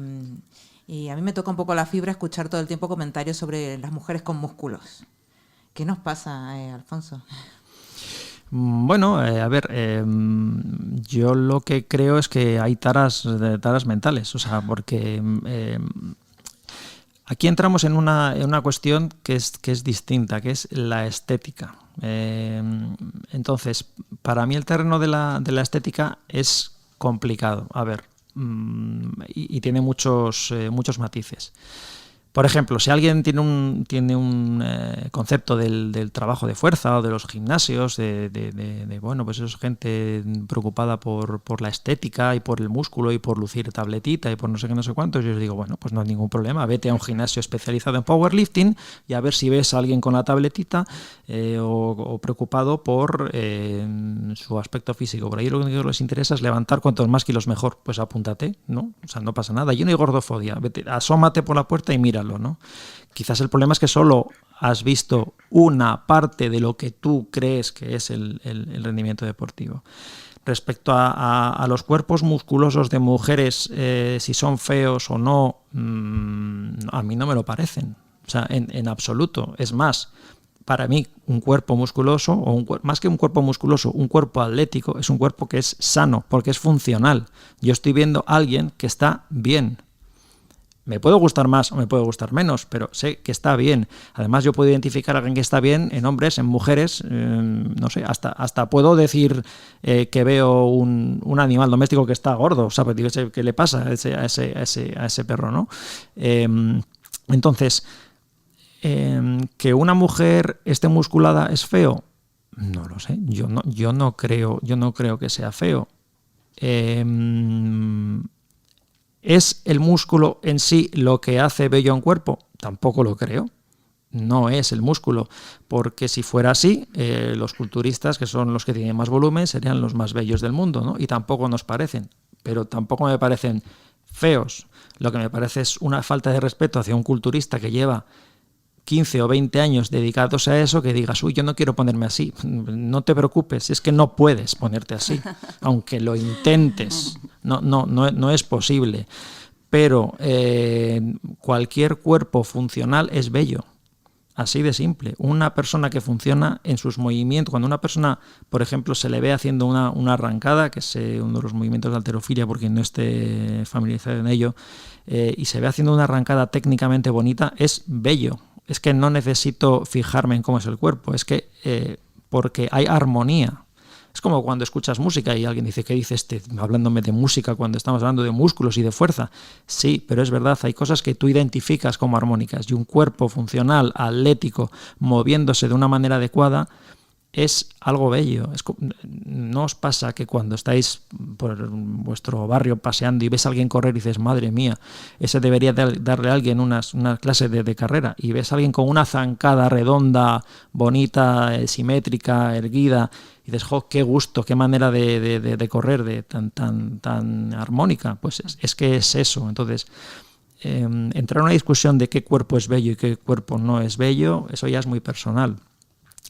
a mí me toca un poco la fibra escuchar todo el tiempo comentarios sobre las mujeres con músculos. ¿Qué nos pasa, Alfonso? Bueno, yo lo que creo es que hay taras mentales, o sea, porque aquí entramos en una cuestión que es distinta, que es la estética. Entonces, para mí el terreno de la estética es complicado, y tiene muchos matices. Por ejemplo, si alguien tiene un concepto del trabajo de fuerza o de los gimnasios, pues es gente preocupada por la estética y por el músculo y por lucir tabletita y por no sé qué, no sé cuántos, yo les digo, bueno, pues no hay ningún problema, vete a un gimnasio especializado en powerlifting y a ver si ves a alguien con la tabletita o preocupado por su aspecto físico. Por ahí lo único que les interesa es levantar cuantos más kilos mejor. Pues apúntate, ¿no? O sea, no pasa nada. Yo no hay gordofobia. Vete, asómate por la puerta y mira. ¿No? Quizás el problema es que solo has visto una parte de lo que tú crees que es el rendimiento deportivo. Respecto a los cuerpos musculosos de mujeres, si son feos o no, a mí no me lo parecen. O sea, en absoluto. Es más, para mí un cuerpo musculoso, más que un cuerpo musculoso, un cuerpo atlético, es un cuerpo que es sano, porque es funcional. Yo estoy viendo a alguien que está bien. Me puede gustar más o me puede gustar menos, pero sé que está bien. Además, yo puedo identificar a alguien que está bien en hombres, en mujeres, no sé, hasta puedo decir que veo un animal doméstico que está gordo, ¿sabes? Digo, ¿qué le pasa a ese perro, no? Entonces, que una mujer esté musculada es feo, no lo sé. Yo no creo que sea feo. ¿Es el músculo en sí lo que hace bello a un cuerpo? Tampoco lo creo. No es el músculo, porque si fuera así, los culturistas, que son los que tienen más volumen, serían los más bellos del mundo, ¿no? Y tampoco nos parecen, pero tampoco me parecen feos. Lo que me parece es una falta de respeto hacia un culturista que lleva 15 o 20 años dedicados a eso, que digas, uy, yo no quiero ponerme así. No te preocupes, es que no puedes ponerte así, aunque lo intentes, no es posible. Pero cualquier cuerpo funcional es bello, así de simple. Una persona que funciona en sus movimientos, cuando una persona, por ejemplo, se le ve haciendo una arrancada, que es uno de los movimientos de halterofilia, porque no esté familiarizado en ello, y se ve haciendo una arrancada técnicamente bonita, es bello. Es que no necesito fijarme en cómo es el cuerpo, es que porque hay armonía. Es como cuando escuchas música y alguien dice, ¿qué dice hablándome de música cuando estamos hablando de músculos y de fuerza? Sí, pero es verdad, hay cosas que tú identificas como armónicas y un cuerpo funcional, atlético, moviéndose de una manera adecuada, es algo bello. ¿No os pasa que cuando estáis por vuestro barrio paseando y ves a alguien correr y dices, madre mía, ese debería darle a alguien una clase de carrera, y ves a alguien con una zancada redonda, bonita, simétrica, erguida, y dices, jo, qué gusto, qué manera de correr, tan armónica? Pues es que es eso. Entonces, entrar en una discusión de qué cuerpo es bello y qué cuerpo no es bello, eso ya es muy personal.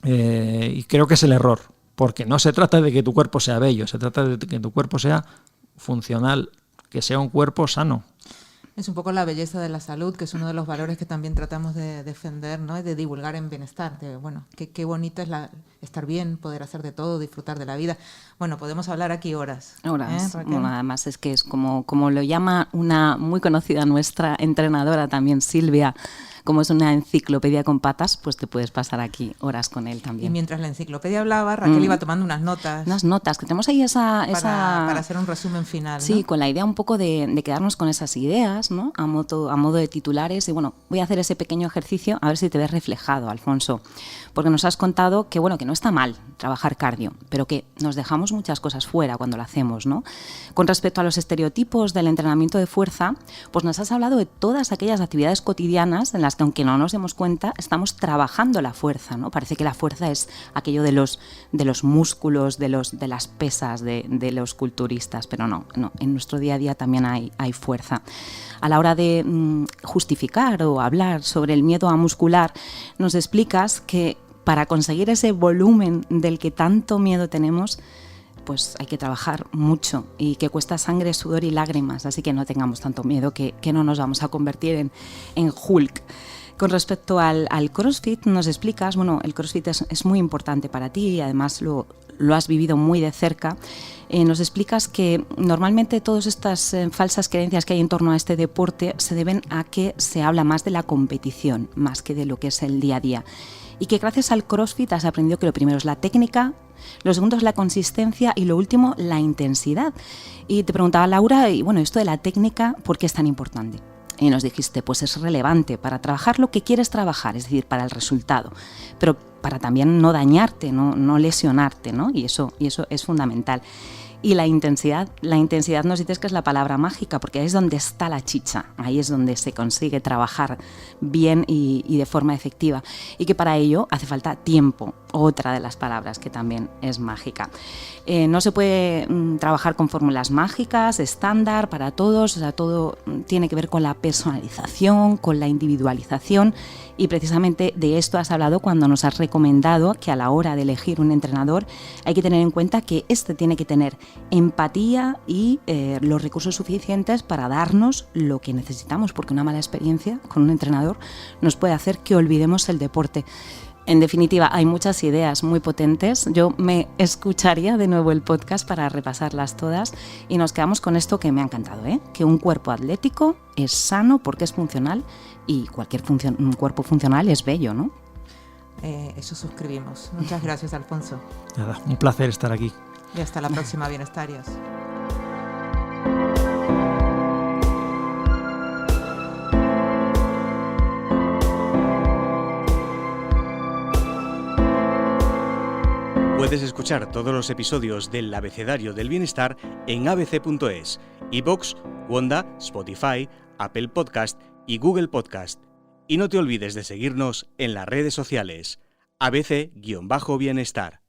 Y creo que es el error, porque no se trata de que tu cuerpo sea bello, se trata de que tu cuerpo sea funcional, que sea un cuerpo sano. Es un poco la belleza de la salud, que es uno de los valores que también tratamos de defender, ¿no? Y de divulgar en bienestar. Qué bonito es estar bien, poder hacer de todo, disfrutar de la vida. Bueno, podemos hablar aquí horas. Bueno, además es que es como lo llama una muy conocida nuestra entrenadora también, Silvia, como es una enciclopedia con patas, pues te puedes pasar aquí horas con él también. Y mientras la enciclopedia hablaba, Raquel iba tomando unas notas. Unas notas, que tenemos ahí para hacer un resumen final, ¿no? Sí, con la idea un poco de quedarnos con esas ideas, ¿no? A modo de titulares. Y bueno, voy a hacer ese pequeño ejercicio a ver si te ves reflejado, Alfonso. Porque nos has contado que, bueno, que no está mal trabajar cardio, pero que nos dejamos muchas cosas fuera cuando lo hacemos, ¿no? Con respecto a los estereotipos del entrenamiento de fuerza, pues nos has hablado de todas aquellas actividades cotidianas en las que, aunque no nos demos cuenta, estamos trabajando la fuerza, ¿no? Parece que la fuerza es aquello de los músculos, de las pesas de los culturistas, pero no, en nuestro día a día también hay fuerza. A la hora de justificar o hablar sobre el miedo a muscular, nos explicas que para conseguir ese volumen del que tanto miedo tenemos, pues hay que trabajar mucho y que cuesta sangre, sudor y lágrimas, así que no tengamos tanto miedo, que no nos vamos a convertir en Hulk. Con respecto al CrossFit, nos explicas, bueno, el CrossFit es muy importante para ti y además lo has vivido muy de cerca. Nos explicas que normalmente todas estas falsas creencias que hay en torno a este deporte se deben a que se habla más de la competición, más que de lo que es el día a día. Y que gracias al CrossFit has aprendido que lo primero es la técnica, lo segundo es la consistencia y lo último, la intensidad. Y te preguntaba Laura, y bueno, esto de la técnica, ¿por qué es tan importante? Y nos dijiste, pues es relevante para trabajar lo que quieres trabajar, es decir, para el resultado, pero para también no dañarte, no lesionarte, ¿no? Y eso es fundamental. Y la intensidad nos dices que es la palabra mágica, porque ahí es donde está la chicha, ahí es donde se consigue trabajar bien y de forma efectiva. Y que para ello hace falta tiempo, otra de las palabras que también es mágica. No se puede trabajar con fórmulas mágicas, estándar para todos, o sea, todo tiene que ver con la personalización, con la individualización, y precisamente de esto has hablado cuando nos has recomendado que a la hora de elegir un entrenador hay que tener en cuenta que este tiene que tener empatía y los recursos suficientes para darnos lo que necesitamos, porque una mala experiencia con un entrenador nos puede hacer que olvidemos el deporte. En definitiva, hay muchas ideas muy potentes. Yo me escucharía de nuevo el podcast para repasarlas todas y nos quedamos con esto que me ha encantado, ¿eh? Que un cuerpo atlético es sano porque es funcional y un cuerpo funcional es bello, ¿no? Eso suscribimos. Muchas gracias, Alfonso. Nada, un placer estar aquí. Y hasta la próxima, Bienestarios. Puedes escuchar todos los episodios del Abecedario del Bienestar en abc.es, iVoox, Wanda, Spotify, Apple Podcast y Google Podcast. Y no te olvides de seguirnos en las redes sociales, ABC-Bienestar.